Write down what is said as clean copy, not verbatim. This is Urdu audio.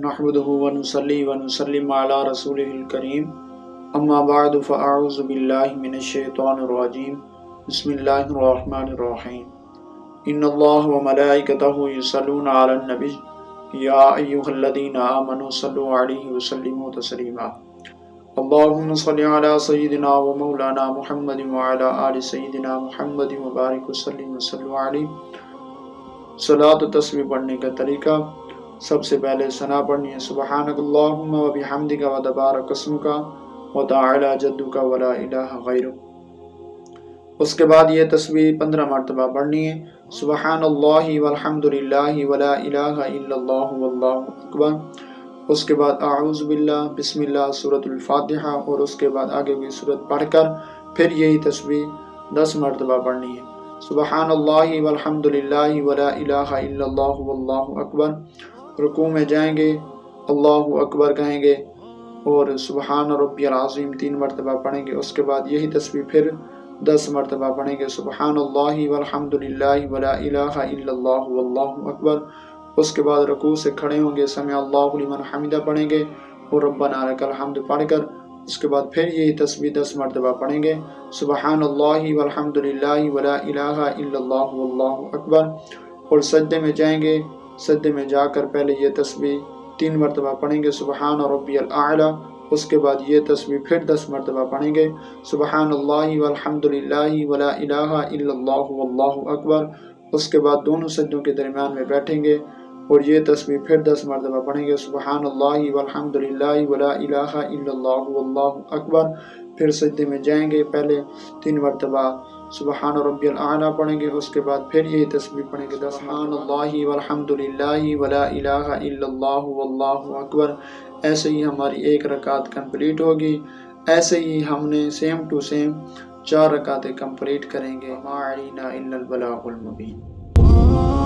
نحمده ونصلي ونسلم على رسوله الكريم اما بعد فاعوذ بالله من الشيطان الرجيم بسم الله الرحمن الرحيم ان الله وملائكته يصلون على النبي يا ايها الذين آمنوا صلوا عليه وسلموا تسليما اللهم صل على سيدنا ومولانا محمد وعلى آل سيدنا محمد وبارك وسلم وصلوا عليه صلاۃ و تسبیح پڑھنے کا طریقہ: سب سے پہلے ثنا پڑھنی ہے سبحانک اللہم و بحمدک و تبارک اسمک و تعالی جدک و لا الہ غیرک۔ اس کے بعد یہ تسبیح 15 مرتبہ پڑھنی ہے سبحان اللہ والحمد للہ ولا الہ الا اللہ واللہ اکبر۔ اس کے بعد اعوذ باللہ، بسم اللہ، سورۃ الفاتحہ اور اس کے بعد آگے کی سورت پڑھ کر پھر یہی تسبیح 10 مرتبہ پڑھنی ہے سبحان اللہ والحمد للہ ولا الہ الا اللہ واللہ اکبر۔ رکوع میں جائیں گے، اللہ اکبر کہیں گے اور سبحان ربی العظیم 3 مرتبہ پڑھیں گے۔ اس کے بعد یہی تسبیح پھر 10 مرتبہ پڑھیں گے سبحان اللہ والحمد للہ ولا الہ الا اللہ واللہ اکبر۔ اس کے بعد رکوع سے کھڑے ہوں گے، سمع اللہ لمن حمدہ پڑھیں گے اور ربنا لک الحمد پڑھ کر اس کے بعد پھر یہی تسبیح 10 مرتبہ پڑھیں گے سبحان اللہ والحمد للہ ولا الہ الا اللہ واللہ اکبر۔ اور سجدے میں جائیں گے، سجدے میں جا کر پہلے یہ تسبیح 3 مرتبہ پڑھیں گے سبحان ربی الاعلی۔ اس کے بعد یہ تسبیح پھر 10 مرتبہ پڑھیں گے سبحان اللہ والحمد للہ ولا الہ الا اللہ واللہ اکبر۔ اس کے بعد دونوں سجدوں کے درمیان میں بیٹھیں گے اور یہ تسبیح پھر 10 مرتبہ پڑھیں گے سبحان اللہ والحمد للہ ولا الہ الا اللہ واللہ اکبر۔ پھر سجدے میں جائیں گے، پہلے 3 مرتبہ سبحان ربی الاعلی پڑھیں گے، اس کے بعد پھر یہی تسبیح پڑھیں گے سبحان اللہ والحمد للہ ولا الہ الا اللہ واللہ اکبر۔ ایسے ہی ہماری ایک رکعت کمپلیٹ ہوگی۔ ایسے ہی ہم نے سیم ٹو سیم 4 رکعتیں کمپلیٹ کریں گے۔ ما علینا الا البلاغ المبین۔